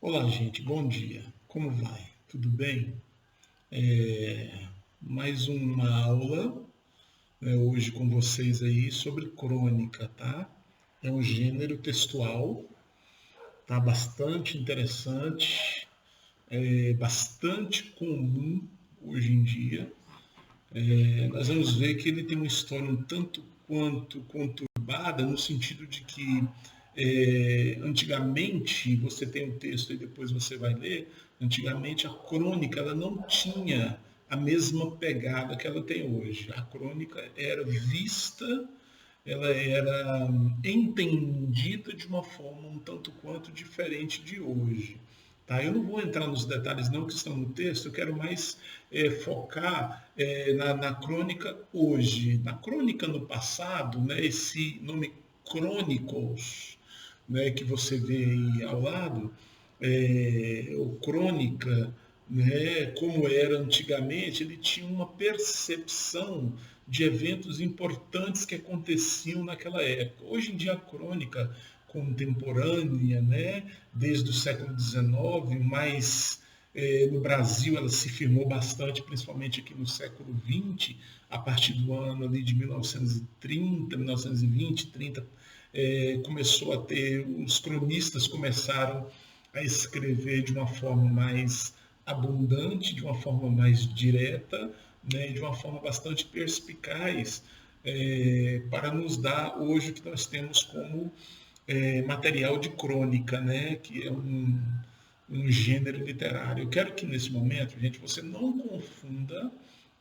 Olá, gente, bom dia. Como vai? Tudo bem? É, Mais uma aula, né, hoje com vocês aí sobre crônica, tá? É um gênero textual, tá? Bastante interessante, bastante comum hoje em dia. Nós vamos ver que ele tem uma história um tanto quanto conturbada, no sentido de que antigamente, você tem um texto e depois você vai ler, antigamente a crônica ela não tinha a mesma pegada que ela tem hoje. A crônica era vista, ela era entendida de uma forma um tanto quanto diferente de hoje. Tá? Eu não vou entrar nos detalhes não que estão no texto, eu quero mais focar na crônica hoje. Na crônica no passado, né, esse nome Chronicles, né, que você vê aí ao lado, o crônica, né, como era antigamente, ele tinha uma percepção de eventos importantes que aconteciam naquela época. Hoje em dia a crônica contemporânea, né, desde o século XIX, mas no Brasil ela se firmou bastante, principalmente aqui no século XX, a partir do ano ali de 1930, 1920, 30, começou a ter, os cronistas começaram a escrever de uma forma mais abundante, de uma forma mais direta, né, de uma forma bastante perspicaz, para nos dar hoje o que nós temos como material de crônica, né, que é um gênero literário. Eu quero que nesse momento, gente, você não confunda,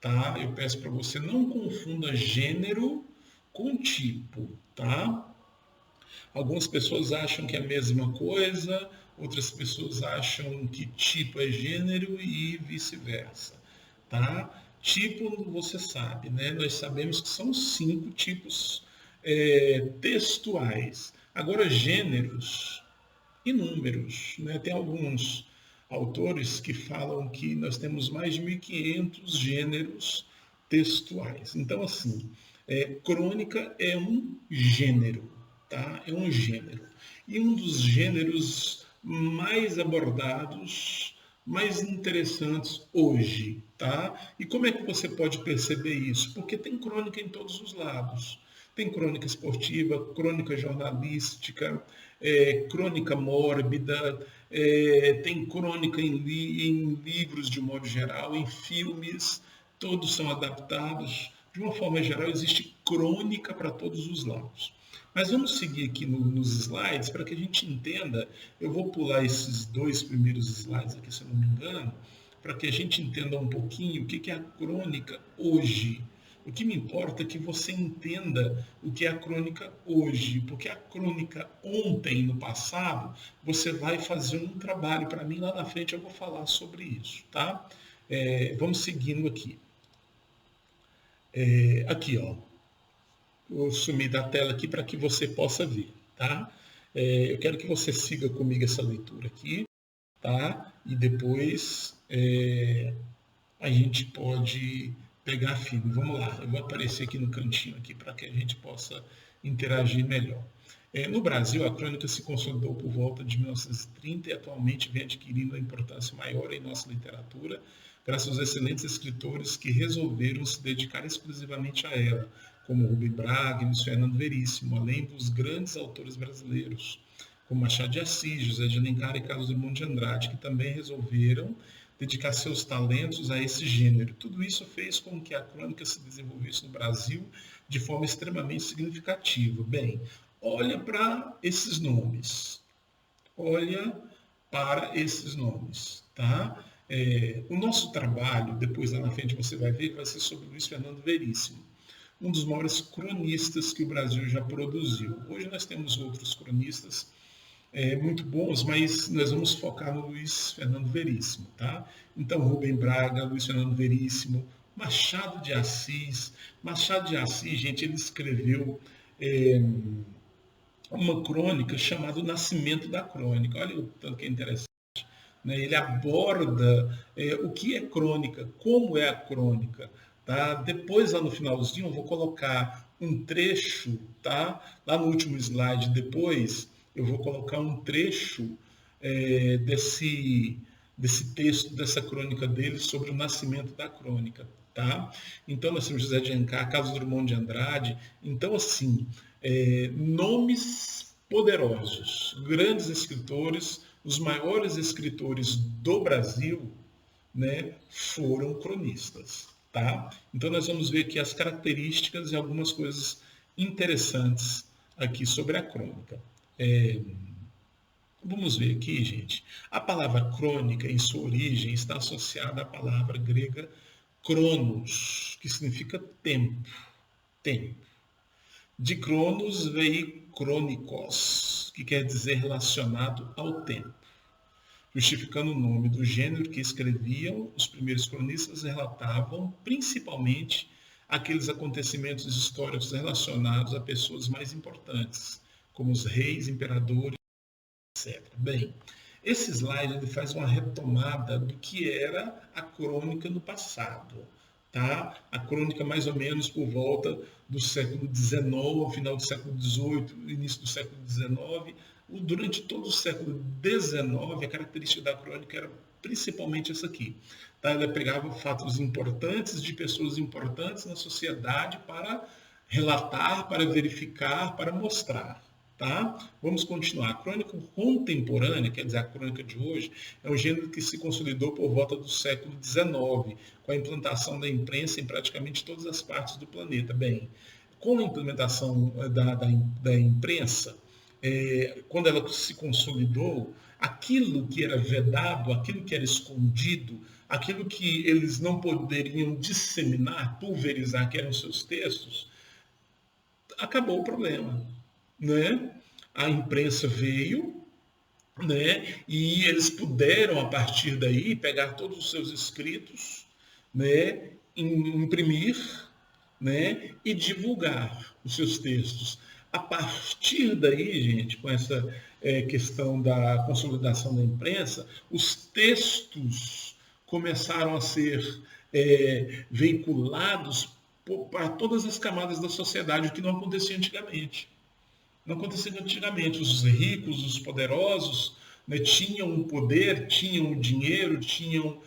tá? Eu peço para você não confunda gênero com tipo, tá? Algumas pessoas acham que é a mesma coisa, outras pessoas acham que tipo é gênero e vice-versa, tá? Tipo, você sabe, né? Nós sabemos que são 5 tipos textuais. Agora, gêneros, inúmeros, né? Tem alguns autores que falam que nós temos mais de 1.500 gêneros textuais. Então, assim, crônica é um gênero, tá? É um gênero. E um dos gêneros mais abordados, mais interessantes hoje, tá? E como é que você pode perceber isso? Porque tem crônica em todos os lados. Tem crônica esportiva, crônica jornalística, crônica mórbida, tem crônica em livros de modo geral, em filmes, todos são adaptados. De uma forma geral, existe crônica para todos os lados. Mas vamos seguir aqui nos slides para que a gente entenda. Eu vou pular esses 2 primeiros slides aqui, se eu não me engano, para que a gente entenda um pouquinho o que é a crônica hoje. O que me importa é que você entenda o que é a crônica hoje, porque a crônica ontem, no passado, você vai fazer um trabalho. Para mim, lá na frente, eu vou falar sobre isso, tá? Vamos seguindo aqui. Aqui, ó. Vou sumir da tela aqui para que você possa ver, tá? Eu quero que você siga comigo essa leitura aqui, tá? E depois a gente pode pegar firme. Vamos lá, eu vou aparecer aqui no cantinho aqui para que a gente possa interagir melhor. No Brasil, a crônica se consolidou por volta de 1930 e atualmente vem adquirindo uma importância maior em nossa literatura, graças aos excelentes escritores que resolveram se dedicar exclusivamente a ela, como Rubem Braga e Luiz Fernando Veríssimo, além dos grandes autores brasileiros, como Machado de Assis, José de Alencar e Carlos Drummond de Andrade, que também resolveram dedicar seus talentos a esse gênero. Tudo isso fez com que a crônica se desenvolvesse no Brasil de forma extremamente significativa. Bem, olha para esses nomes. Olha para esses nomes, tá? O nosso trabalho, depois lá na frente você vai ver, vai ser sobre Luiz Fernando Veríssimo, um dos maiores cronistas que o Brasil já produziu. Hoje nós temos outros cronistas muito bons, mas nós vamos focar no Luiz Fernando Veríssimo, tá? Então, Rubem Braga, Luiz Fernando Veríssimo, Machado de Assis. Machado de Assis, gente, ele escreveu uma crônica chamada O Nascimento da Crônica. Olha o tanto que é interessante. Né? Ele aborda o que é crônica, como é a crônica. Tá? Depois, lá no finalzinho, eu vou colocar um trecho, tá? Lá no último slide, depois, eu vou colocar um trecho desse texto, dessa crônica dele sobre o nascimento da crônica. Tá? Então, nós temos José de Alencar, Carlos Drummond de Andrade. Então, assim, nomes poderosos, grandes escritores, os maiores escritores do Brasil, né, foram cronistas. Tá? Então, nós vamos ver aqui as características e algumas coisas interessantes aqui sobre a crônica. Vamos ver aqui, gente. A palavra crônica, em sua origem, está associada à palavra grega cronos, que significa tempo. Tempo. De cronos veio crônicos, que quer dizer relacionado ao tempo, justificando o nome do gênero que escreviam. Os primeiros cronistas relatavam principalmente aqueles acontecimentos históricos relacionados a pessoas mais importantes, como os reis, imperadores, etc. Bem, esse slide ele faz uma retomada do que era a crônica no passado. Tá? A crônica mais ou menos por volta do século XIX, final do século XVIII, início do século XIX. Durante todo o século XIX, a característica da crônica era principalmente essa aqui. Tá? Ela pegava fatos importantes de pessoas importantes na sociedade para relatar, para verificar, para mostrar. Tá? Vamos continuar. A crônica contemporânea, quer dizer, a crônica de hoje, é um gênero que se consolidou por volta do século XIX, com a implantação da imprensa em praticamente todas as partes do planeta. Bem, com a implementação da imprensa, quando ela se consolidou, aquilo que era vedado, aquilo que era escondido, aquilo que eles não poderiam disseminar, pulverizar, que eram seus textos, acabou o problema. Né? A imprensa veio, né? E eles puderam, a partir daí, pegar todos os seus escritos, né? Imprimir, né? E divulgar os seus textos. A partir daí, gente, com essa questão da consolidação da imprensa, os textos começaram a ser veiculados para todas as camadas da sociedade, o que não acontecia antigamente. Não acontecia antigamente. Os ricos, os poderosos, né, tinham o poder, tinham o dinheiro, tinham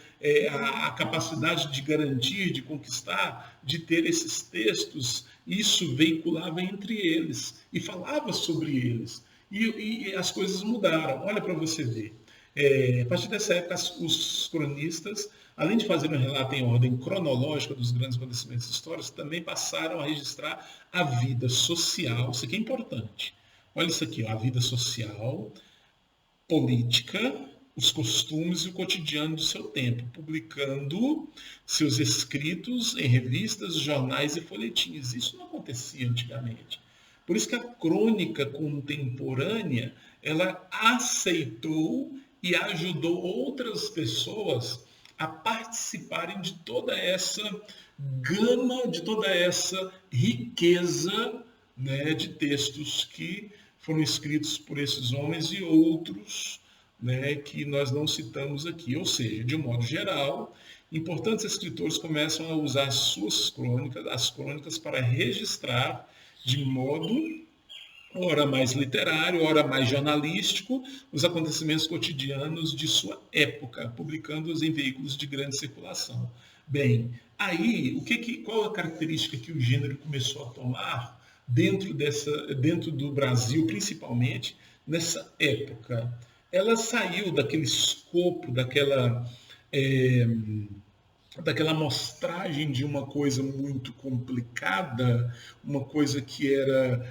a capacidade de garantir, de conquistar, de ter esses textos. Isso veiculava entre eles e falava sobre eles. E as coisas mudaram. Olha para você ver. A partir dessa época, os cronistas, além de fazer um relato em ordem cronológica dos grandes acontecimentos históricos, também passaram a registrar a vida social. Isso aqui é importante. Olha isso aqui, ó, a vida social, política, os costumes e o cotidiano do seu tempo, publicando seus escritos em revistas, jornais e folhetins. Isso não acontecia antigamente. Por isso que a crônica contemporânea, ela aceitou e ajudou outras pessoas a participarem de toda essa gama, de toda essa riqueza, né, de textos que foram escritos por esses homens e outros, né, que nós não citamos aqui. Ou seja, de um modo geral, importantes escritores começam a usar as crônicas para registrar de modo ora mais literário, ora mais jornalístico, os acontecimentos cotidianos de sua época, publicando-os em veículos de grande circulação. Bem, aí, qual a característica que o gênero começou a tomar dentro do Brasil, principalmente nessa época? Ela saiu daquele escopo, daquela amostragem de uma coisa muito complicada, uma coisa que era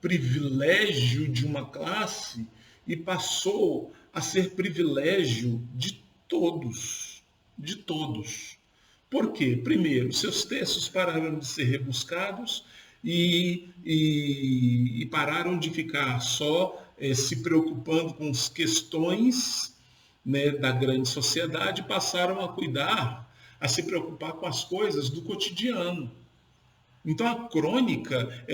privilégio de uma classe e passou a ser privilégio de todos. De todos. Por quê? Primeiro, seus textos pararam de ser rebuscados e pararam de ficar só se preocupando com as questões, né, da grande sociedade, passaram a se preocupar com as coisas do cotidiano. Então a crônica,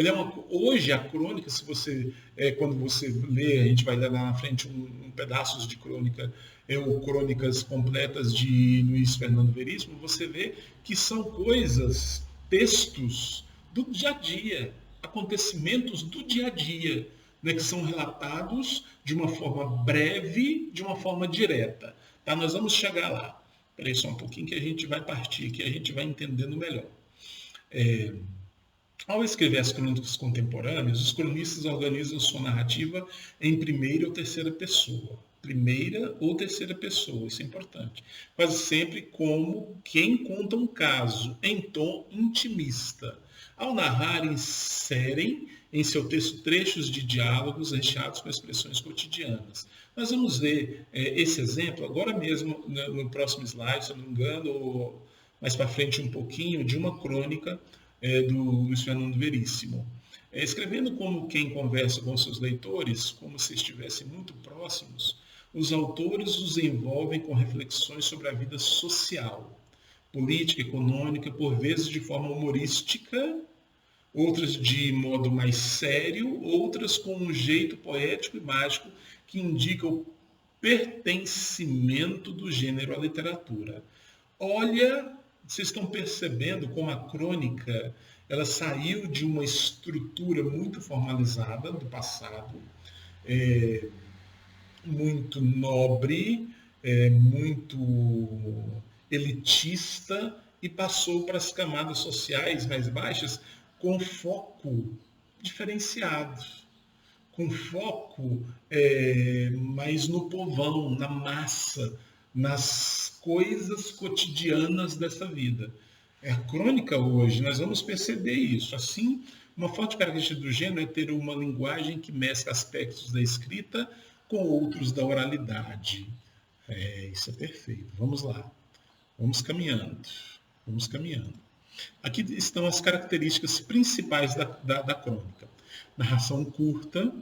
hoje a crônica, se você, quando você lê, a gente vai ler lá na frente um pedaços de crônica, ou crônicas completas de Luiz Fernando Veríssimo, você vê que são textos do dia a dia, acontecimentos do dia a dia, né, que são relatados de uma forma breve, de uma forma direta. Tá? Nós vamos chegar lá. Espera aí só um pouquinho que a gente vai partir aqui, a gente vai entendendo melhor. Ao escrever as crônicas contemporâneas, os cronistas organizam sua narrativa em primeira ou terceira pessoa. Primeira ou terceira pessoa, isso é importante. Quase sempre como quem conta um caso, em tom intimista. Ao narrar, inserem em seu texto trechos de diálogos recheados com expressões cotidianas. Nós vamos ver esse exemplo agora mesmo no próximo slide, se eu não me engano, ou mais para frente um pouquinho, de uma crônica do Luiz Fernando Veríssimo. Escrevendo como quem conversa com seus leitores, como se estivessem muito próximos, os autores os envolvem com reflexões sobre a vida social, política, econômica, por vezes de forma humorística, outras de modo mais sério, outras com um jeito poético e mágico que indica o pertencimento do gênero à literatura. Olha, vocês estão percebendo como a crônica ela saiu de uma estrutura muito formalizada do passado, muito nobre, muito elitista, e passou para as camadas sociais mais baixas com foco diferenciado, com foco mais no povão, na massa, nas coisas cotidianas dessa vida. A crônica hoje, nós vamos perceber isso. Assim, uma forte característica do gênero é ter uma linguagem que mescla aspectos da escrita com outros da oralidade. Isso é perfeito. Vamos lá. Vamos caminhando. Vamos caminhando. Aqui estão as características principais da crônica. Narração curta,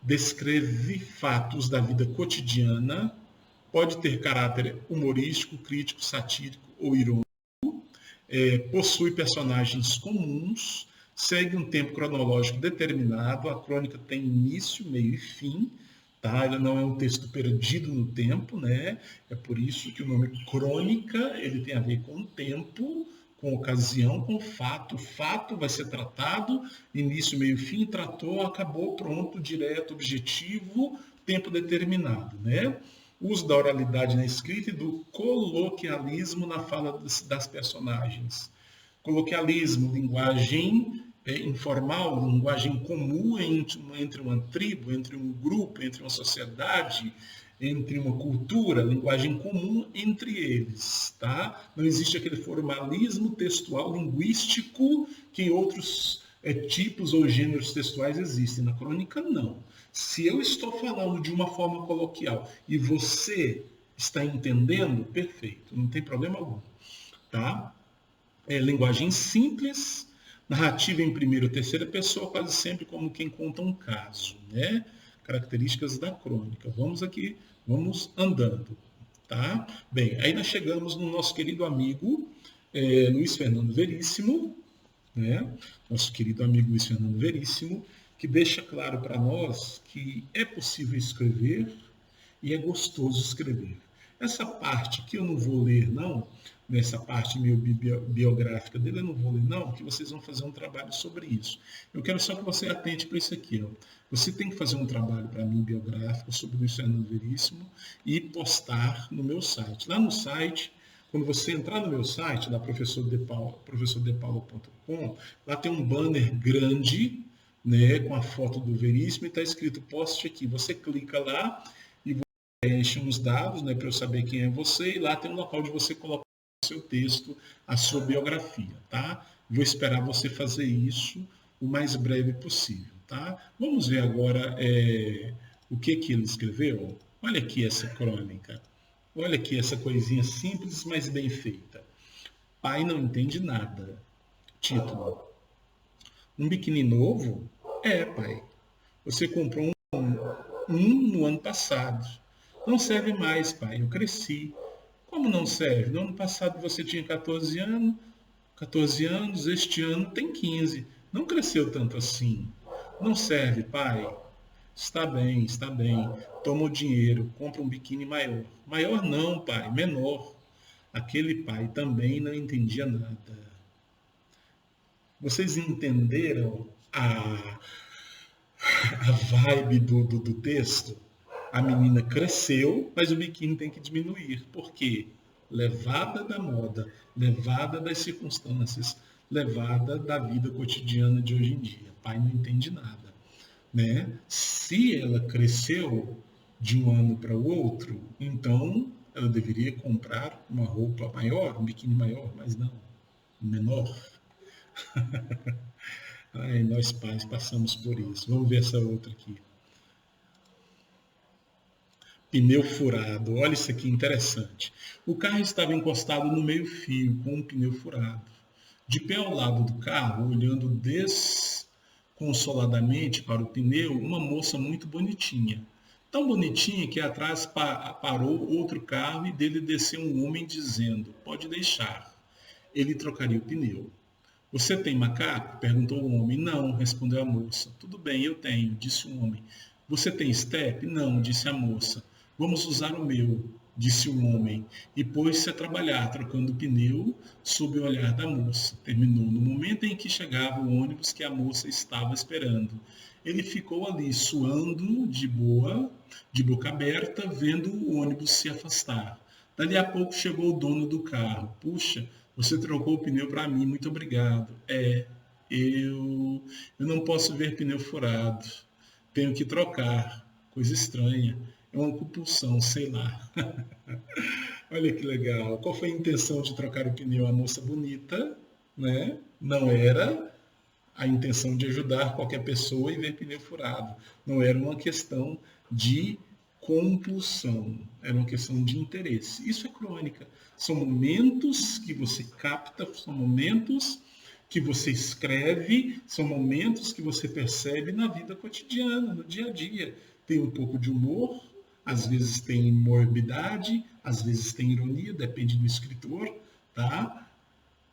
descreve fatos da vida cotidiana, pode ter caráter humorístico, crítico, satírico ou irônico, possui personagens comuns, segue um tempo cronológico determinado, a crônica tem início, meio e fim, tá? Ele não é um texto perdido no tempo, né? É por isso que o nome crônica ele tem a ver com o tempo, com ocasião, com fato. O fato vai ser tratado, início, meio, fim, tratou, acabou, pronto, direto, objetivo, tempo determinado, né? Uso da oralidade na escrita e do coloquialismo na fala das personagens. Coloquialismo, linguagem informal, linguagem comum entre uma tribo, entre um grupo, entre uma sociedade, entre uma cultura, linguagem comum entre eles, tá? Não existe aquele formalismo textual linguístico que em outros tipos ou gêneros textuais existem. Na crônica, não. Se eu estou falando de uma forma coloquial e você está entendendo, perfeito, não tem problema algum, tá? Linguagem simples, narrativa em primeira ou terceira pessoa, quase sempre como quem conta um caso, né? Características da crônica. Vamos aqui, vamos andando, tá? Bem, aí nós chegamos no nosso querido amigo Luiz Fernando Veríssimo, né? Nosso querido amigo Luiz Fernando Veríssimo, que deixa claro para nós que é possível escrever e é gostoso escrever. Essa parte que eu não vou ler, não, nessa parte meio biográfica dele, eu não vou ler, não, que vocês vão fazer um trabalho sobre isso. Eu quero só que você atente para isso aqui. Ó. Você tem que fazer um trabalho para mim biográfico sobre o Luiz Fernando Veríssimo e postar no meu site. Lá no site, quando você entrar no meu site, da professordepaulo.com, lá tem um banner grande, né, com a foto do Veríssimo e está escrito poste aqui. Você clica lá e preenche uns dados, né, para eu saber quem é você, e lá tem um local de você colocar o seu texto, a sua biografia, tá? Vou esperar você fazer isso o mais breve possível, tá? Vamos ver agora o que ele escreveu. Olha aqui essa crônica. Olha aqui essa coisinha simples, mas bem feita. Pai não entende nada. Título. Um biquíni novo? Pai. Você comprou um no ano passado. Não serve mais, pai. Eu cresci. Como não serve? No ano passado você tinha 14 anos. 14 anos, este ano tem 15. Não cresceu tanto assim. Não serve, pai. Está bem, está bem. Toma o dinheiro, compra um biquíni maior. Maior não, pai, menor. Aquele pai também não entendia nada. Vocês entenderam a vibe do texto, a menina cresceu, mas o biquíni tem que diminuir. Por quê? Levada da moda, levada das circunstâncias, levada da vida cotidiana de hoje em dia. Pai não entende nada, né? Se ela cresceu de um ano para o outro, então ela deveria comprar uma roupa maior, um biquíni maior, mas não, menor. Ai, nós pais passamos por isso. Vamos ver essa outra aqui. Pneu furado. Olha isso aqui, interessante. O carro estava encostado no meio-fio, com um pneu furado. De pé ao lado do carro, olhando desconsoladamente para o pneu, uma moça muito bonitinha. Tão bonitinha que atrás parou outro carro e dele desceu um homem dizendo: "Pode deixar." Ele trocaria o pneu. "Você tem macaco?" perguntou o homem. "Não", respondeu a moça. "Tudo bem, eu tenho", disse o homem. "Você tem estepe?" "Não", disse a moça. "Vamos usar o meu", disse o homem, e pôs-se a trabalhar, trocando o pneu, sob o olhar da moça. Terminou no momento em que chegava o ônibus que a moça estava esperando. Ele ficou ali, suando, de boa, de boca aberta, vendo o ônibus se afastar. Dali a pouco chegou o dono do carro. "Puxa, você trocou o pneu para mim, muito obrigado." Eu não posso ver pneu furado. Tenho que trocar. Coisa estranha. É uma compulsão, sei lá." Olha que legal. Qual foi a intenção de trocar o pneu? A moça bonita, né? Não era a intenção de ajudar qualquer pessoa e ver pneu furado. Não era uma questão de compulsão, era uma questão de interesse. Isso é crônica. São momentos que você capta, são momentos que você escreve, são momentos que você percebe na vida cotidiana, no dia a dia. Tem um pouco de humor, às vezes tem morbidade, às vezes tem ironia, depende do escritor, tá?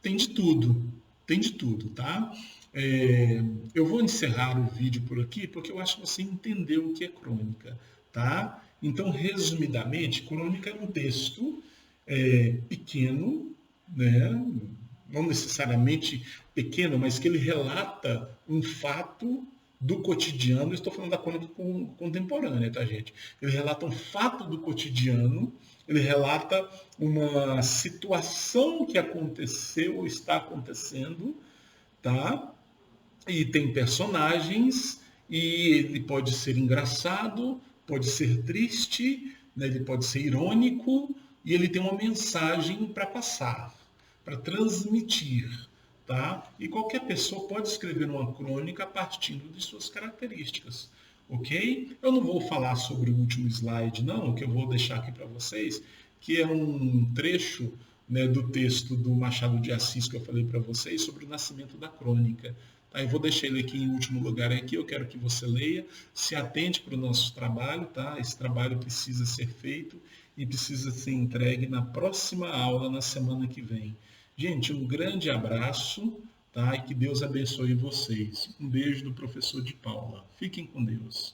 Tem de tudo, tem de tudo, tá? Eu vou encerrar o vídeo por aqui porque eu acho que você entendeu o que é crônica, tá? Então, resumidamente, crônica é um texto pequeno, né? Não necessariamente pequeno, mas que ele relata um fato do cotidiano. Eu estou falando da crônica contemporânea, tá, gente? Ele relata um fato do cotidiano, ele relata uma situação que aconteceu ou está acontecendo, tá? E tem personagens, e ele pode ser engraçado, pode ser triste, né? Ele pode ser irônico, e ele tem uma mensagem para passar, para transmitir, tá? E qualquer pessoa pode escrever uma crônica a partir de suas características, ok? Eu não vou falar sobre o último slide, não, o que eu vou deixar aqui para vocês, que é um trecho, né, do texto do Machado de Assis que eu falei para vocês sobre o nascimento da crônica. Tá? Eu vou deixar ele aqui em último lugar aqui, eu quero que você leia, se atente para o nosso trabalho, tá? Esse trabalho precisa ser feito e precisa ser entregue na próxima aula, na semana que vem. Gente, um grande abraço, tá? E que Deus abençoe vocês. Um beijo do professor de Paula. Fiquem com Deus.